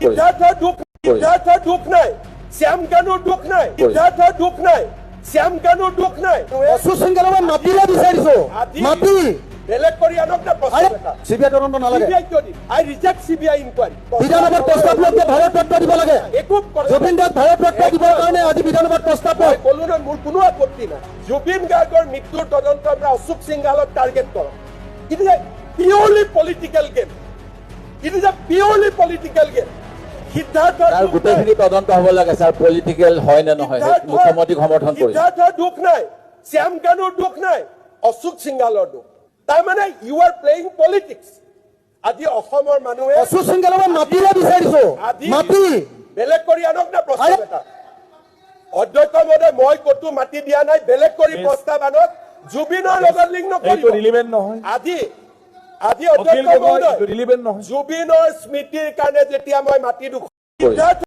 সিদ্ধাৰ্থৰ দুখ নাই, শ্যাম কানুৰ দুখ নাই, সিদ্ধাৰ্থৰ দুখ নাই, শ্যাম কানুৰ দুখ নাই। অশোক সিংহালক মাতিলে বিচাৰিছো, মাতি বেলেগ কৰি আনক না প্ৰস্তাৱ এটা। চিবিআই তদন্ত নালাগে। আই ৰিজেক্ট চিবিআই ইনকুৱাৰী। বিধানসভাত প্ৰস্তাৱ লৈ ভাৰত ৰত্ন দিব লাগে। একো জুবিন দাক ভাৰত ৰত্ন দিবৰ কাৰণে আজি বিধানসভাত প্ৰস্তাৱ মই ক'লো নহয়, মোৰ কোনো আপত্তি নাই। জুবিন গাৰ্গৰ মৃত্যুৰ তদন্ত পৰা অশোক সিংহালক টাৰ্গেট কৰক। It is a purely political game. It is a purely political game. সিদ্ধাৰ্থৰ গোটেইখিনি তদন্ত হ'ব লাগে স্যাৰ, পলিটিকেল হয় নে নহয় মুখ্যমন্ত্ৰীক সমৰ্থন কৰি। সিদ্ধাৰ্থৰ দুখ নাই, শ্যাম কানুৰ দুখ নাই, অশোক সিংহালৰ দুখ। তাৰমানে ইউ আৰ প্লেয়িং পলিটিক্স। আজি অসমৰ মানুহে অশোক সিংহালক মাতিলে বিচাৰিছো, মাতি বেলেগ কৰি আনক না প্ৰস্তাৱ এটা। অধ্যক্ষ মহোদয়, মই ক'তো মাতি দিয়া নাই, বেলেগ কৰি প্ৰস্তাৱ আনক। জুবিনৰ লগত লিংক নকৰিব। আজি অধ্যক্ষ মহোদয়, জুবিনৰ স্মৃতিৰ কাৰণে যেতিয়া মই মাতি দিওঁ